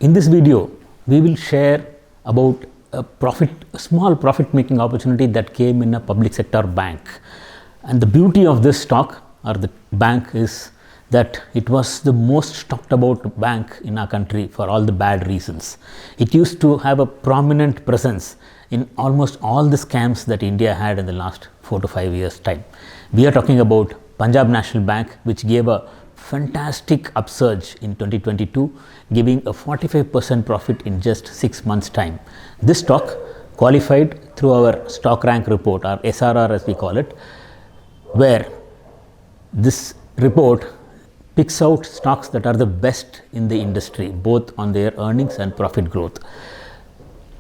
In this video, we will share about a small profit making opportunity that came in a public sector bank. And the beauty of this stock or the bank is that it was the most talked about bank in our country for all the bad reasons. It used to have a prominent presence in almost all the scams that India had in the last 4 to 5 years time. We are talking about Punjab National Bank, which gave a fantastic upsurge in 2022, giving a 45% profit in just 6 months time. This stock qualified through our stock rank report, or SRR as we call it, where this report picks out stocks that are the best in the industry, both on their earnings and profit growth,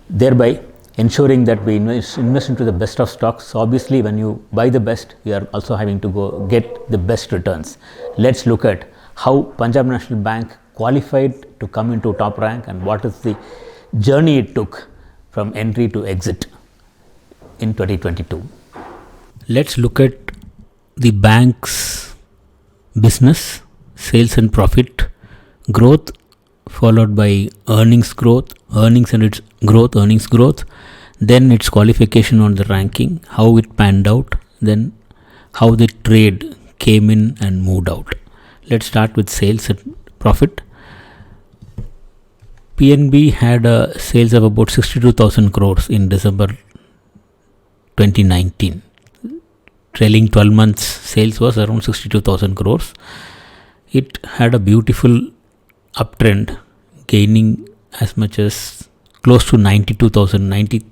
thereby ensuring that we invest into the best of stocks. Obviously, when you buy the best, you are also having to go get the best returns. Let's look at how Punjab National Bank qualified to come into top rank and what is the journey it took from entry to exit in 2022. Let's look at the bank's business, sales and profit growth, followed by earnings growth, earnings growth, then its qualification on the ranking, how it panned out, then how the trade came in and moved out. Let's start with sales and profit. PNB had a sales of about 62,000 crores in December 2019. Trailing 12 months sales was around 62,000 crores. It had a beautiful uptrend, gaining as much as close to 92,000,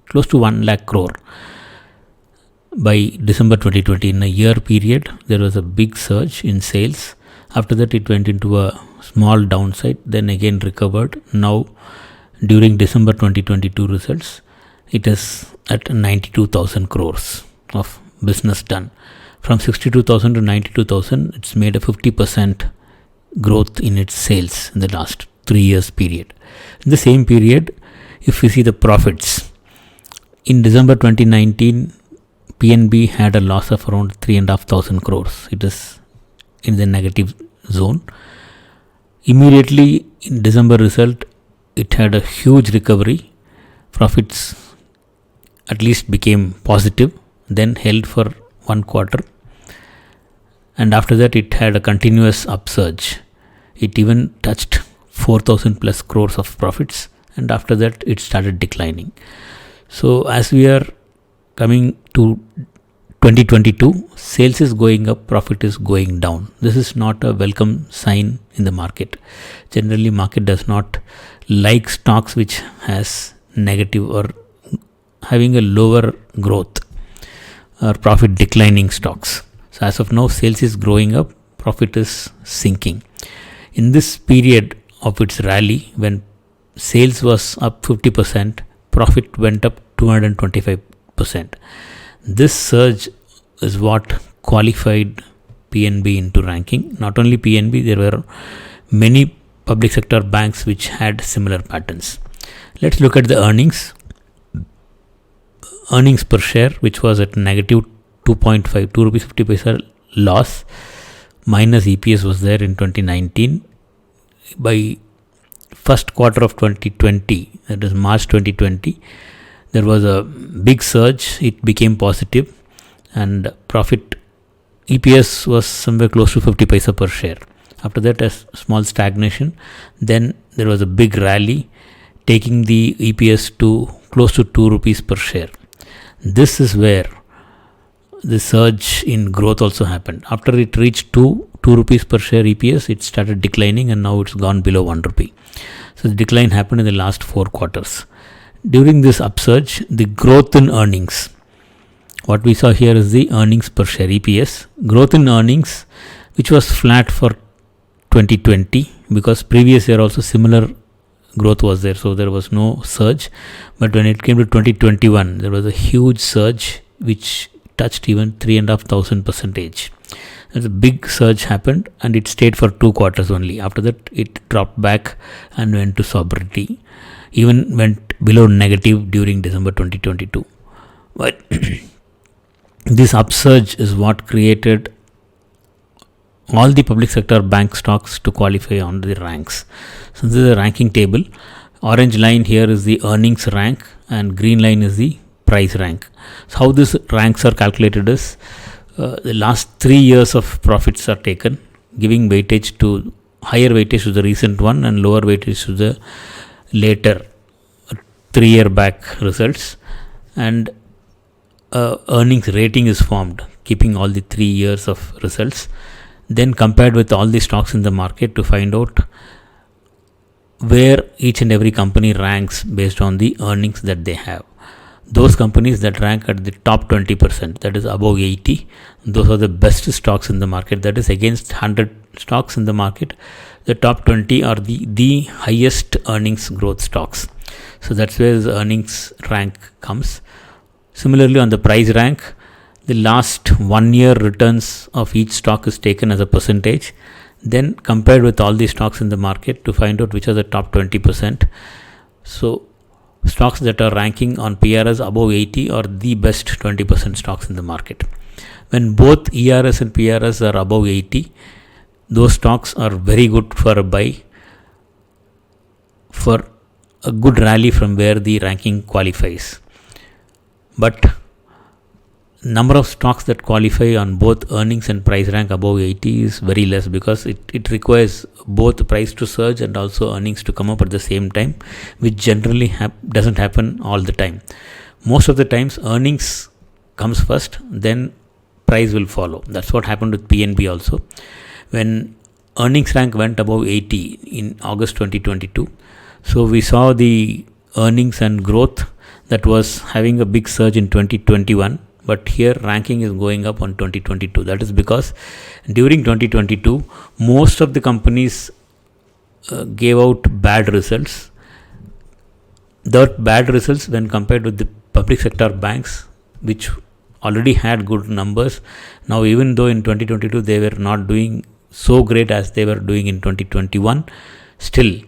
close to 1 lakh crore by December 2020. In a year period, there was a big surge in sales. After that, it went into a small downside, then again recovered. Now, during December 2022 results, it is at 92,000 crores of business done. From 62,000 to 92,000, it's made a 50% growth in its sales in the last 3 years period. In the same period, if we see the profits, in December 2019, PNB had a loss of around 3,500 crores. It is in the negative zone. Immediately in December result, it had a huge recovery. Profits at least became positive, then held for 1 quarter, and after that it had a continuous upsurge. It even touched 4,000 plus crores of profits, and after that it started declining. So as we are coming to 2022, sales is going up, profit is going down. This is not a welcome sign in the market. Generally, market does not like stocks which has negative or having a lower growth or profit declining stocks. So as of now, sales is growing up, profit is sinking. In this period of its rally, when sales was up 50%, profit went up 225%. This surge is what qualified PNB into ranking. Not only PNB, there were many public sector banks which had similar patterns. Let's look at the earnings. Earnings per share, which was at negative 2.5, 2 rupees 50 paisa loss, minus EPS was there in 2019. By first quarter of 2020, that is March 2020, there was a big surge. It became positive, and profit EPS was somewhere close to 50 paisa per share. After that, a small stagnation. Then there was a big rally, taking the EPS to close to 2 rupees per share. This is where the surge in growth also happened. After it reached 2 rupees per share EPS, it started declining, and now it's gone below 1 rupee. So the decline happened in the last 4 quarters. During this upsurge, the growth in earnings, what we saw here is the earnings per share EPS. Growth in earnings, which was flat for 2020, because previous year also similar growth was there, so there was no surge. But when it came to 2021, there was a huge surge which touched even 3,500%. There's a big surge happened, and it stayed for 2 quarters only. After that, it dropped back and went to sobriety. Even went below negative during December 2022. But this upsurge is what created all the public sector bank stocks to qualify on the ranks. So this is a ranking table. Orange line here is the earnings rank and green line is the price rank. So how these ranks are calculated is the last 3 years of profits are taken, giving weightage to higher weightage to the recent one and lower weightage to the later 3 year back results, and earnings rating is formed keeping all the 3 years of results, then compared with all the stocks in the market to find out where each and every company ranks based on the earnings that they have. Those companies that rank at the top 20%, that is above 80, those are the best stocks in the market. That is against 100 stocks in the market, the top 20 are the highest earnings growth stocks. So that's where the earnings rank comes. Similarly, on the price rank, the last 1 year returns of each stock is taken as a percentage, then compared with all the stocks in the market to find out which are the top 20%. So stocks that are ranking on PRS above 80 are the best 20% stocks in the market. When both ERS and PRS are above 80, those stocks are very good for a buy, for a good rally from where the ranking qualifies. But number of stocks that qualify on both earnings and price rank above 80 is very less, because it requires both price to surge and also earnings to come up at the same time, which generally doesn't happen all the time. Most of the times earnings comes first, then price will follow. That's what happened with PNB also. When earnings rank went above 80 in August 2022, so we saw the earnings and growth that was having a big surge in 2021, but here ranking is going up on 2022. That is because during 2022 most of the companies gave out bad results. That bad results, when compared with the public sector banks which already had good numbers, now even though in 2022 they were not doing so great as they were doing in 2021, still,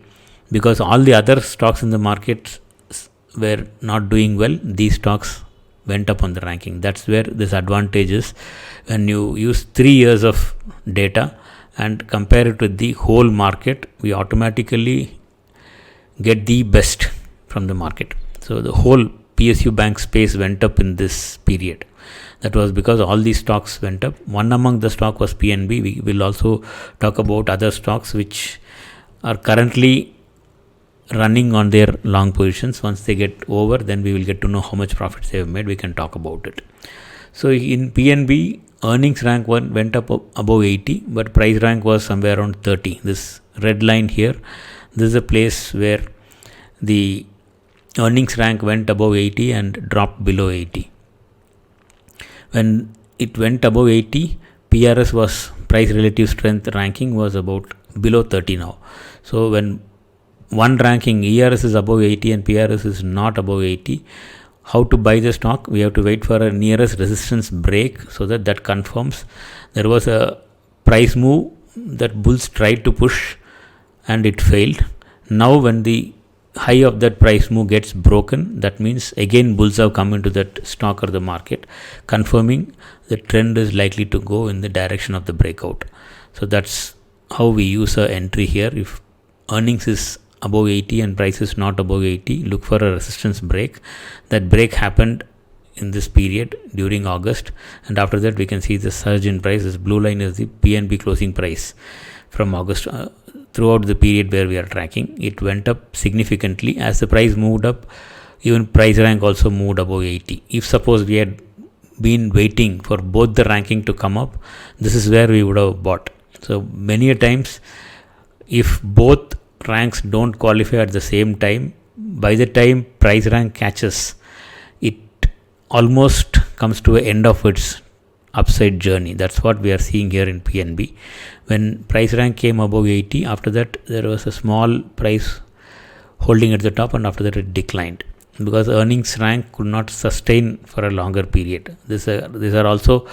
because all the other stocks in the market were not doing well, these stocks went up on the ranking. That's where this advantage is. When you use 3 years of data and compare it with the whole market, we automatically get the best from the market. So the whole PSU bank space went up in this period. That was because all these stocks went up. One among the stock was PNB. We will also talk about other stocks which are currently running on their long positions. Once they get over, then we will get to know how much profits they have made. We can talk about it. So in PNB, earnings rank went up above 80, but price rank was somewhere around 30. This red line here, this is a place where the earnings rank went above 80 and dropped below 80. When it went above 80, PRS was price relative strength ranking was about below 30 now. So when one ranking ERS is above 80 and PRS is not above 80, how to buy the stock? We have to wait for a nearest resistance break so that confirms. There was a price move that bulls tried to push and it failed. Now when the high of that price move gets broken, that means again bulls have come into that stock or the market, confirming the trend is likely to go in the direction of the breakout. So that's how we use our entry here. If earnings is above 80 and price is not above 80, look for a resistance break. That break happened in this period during August, and after that we can see the surge in price. This blue line is the PNB closing price from August. Throughout the period where we are tracking, it went up significantly. As the price moved up, even price rank also moved above 80. If suppose we had been waiting for both the ranking to come up, this is where we would have bought. So many a times, if both ranks don't qualify at the same time, by the time price rank catches, it almost comes to an end of its upside journey. That's what we are seeing here in PNB. When price rank came above 80, after that there was a small price holding at the top, and after that it declined because earnings rank could not sustain for a longer period. These are also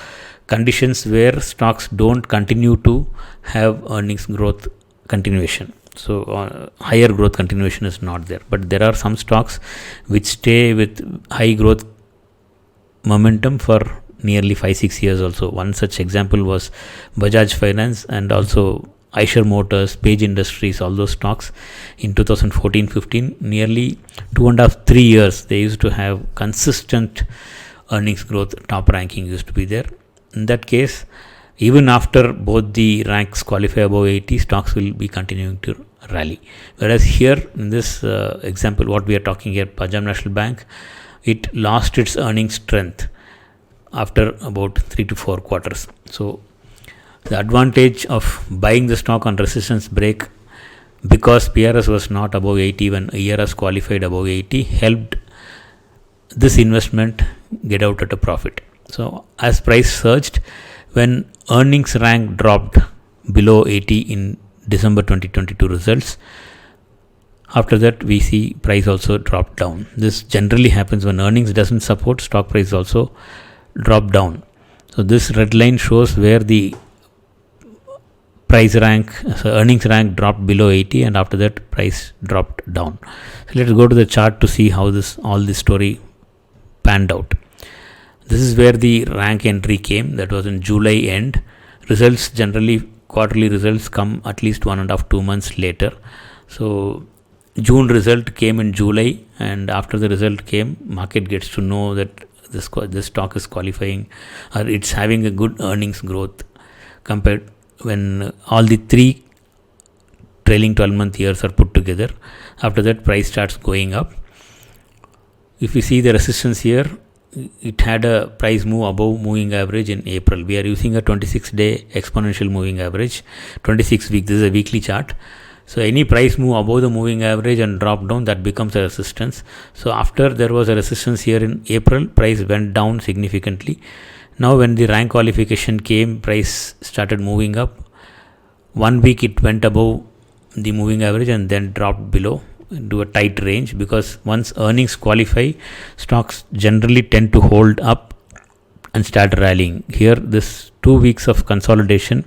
conditions where stocks don't continue to have earnings growth continuation. So higher growth continuation is not there, but there are some stocks which stay with high growth momentum for nearly 5-6 years also. One such example was Bajaj Finance and also Eicher Motors, Page Industries, all those stocks in 2014-15, nearly 2.5-3 years they used to have consistent earnings growth. Top ranking used to be there. In that case, even after both the ranks qualify above 80, stocks will be continuing to rally. Whereas here in this example, what we are talking here, Punjab National Bank, it lost its earnings strength after about 3 to 4 quarters. So the advantage of buying the stock on resistance break, because PRS was not above 80 when ERS qualified above 80, helped this investment get out at a profit. So as price surged, when earnings rank dropped below 80 in December 2022 results, after that we see price also drop down. This generally happens when earnings doesn't support, stock price also drop down. So this red line shows where the price rank, so earnings rank dropped below 80, and after that price dropped down. So let's go to the chart to see how all this story panned out. This is where the rank entry came. That was in July end. Results generally, quarterly results come at least 1.5-2 months later. So June result came in July, and after the result came, market gets to know that this stock is qualifying or it's having a good earnings growth compared when all the 3 trailing 12-month years are put together. After that, price starts going up. If you see the resistance here, it had a price move above moving average in April. We are using a 26-day exponential moving average, 26 week. This is a weekly chart. So any price move above the moving average and drop down, that becomes a resistance. So after there was a resistance here in April, price went down significantly. Now when the rank qualification came, price started moving up. 1 week it went above the moving average and then dropped below into a tight range, because once earnings qualify, stocks generally tend to hold up and start rallying. Here this 2 weeks of consolidation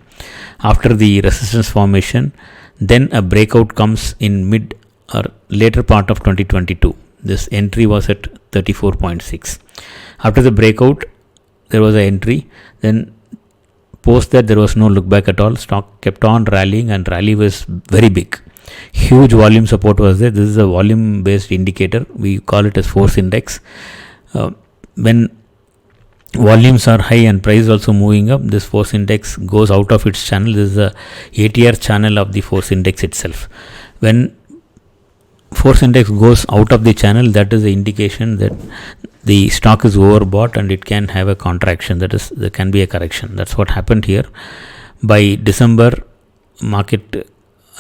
after the resistance formation, then a breakout comes in mid or later part of 2022. This entry was at 34.6. After the breakout, there was an entry. Then post that, there was no look back at all. Stock kept on rallying, and rally was very big. Huge volume support was there. This is a volume based indicator. We call it as force index. When volumes are high and price also moving up, this force index goes out of its channel. This is the ATR channel of the force index itself. When force index goes out of the channel, that is the indication that the stock is overbought and it can have a contraction. That is, there can be a correction. That's what happened here. By December,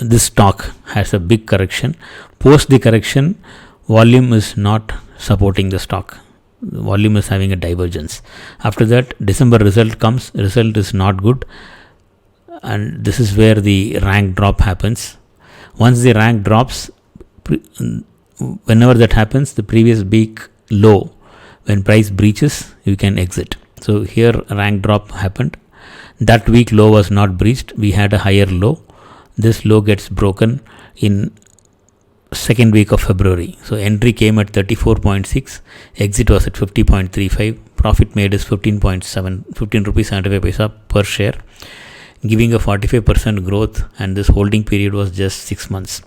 this stock has a big correction. Post the correction, volume is not supporting the stock. Volume is having a divergence. After that, December result comes. Result is not good, and this is where the rank drop happens. Once the rank drops, whenever that happens, the previous week low, when price breaches, you can exit. So here rank drop happened. That week low was not breached. We had a higher low. This low gets broken in second week of February. So entry came at 34.6, exit was at 50.35, profit made is 15 rupees 75 paisa per share, giving a 45% growth, and this holding period was just 6 months.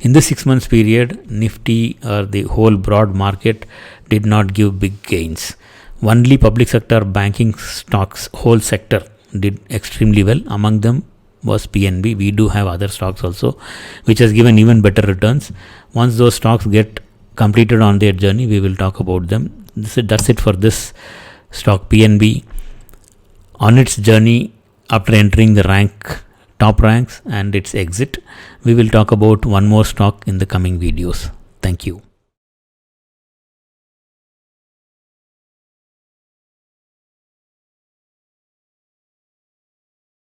In this 6 months period, Nifty or the whole broad market did not give big gains. Only public sector banking stocks, whole sector, did extremely well. Among them was PNB. We do have other stocks also, which has given even better returns. Once those stocks get completed on their journey, we will talk about them. That's it for this stock, PNB, on its journey after entering the top ranks and its exit. We will talk about one more stock in the coming videos. Thank you.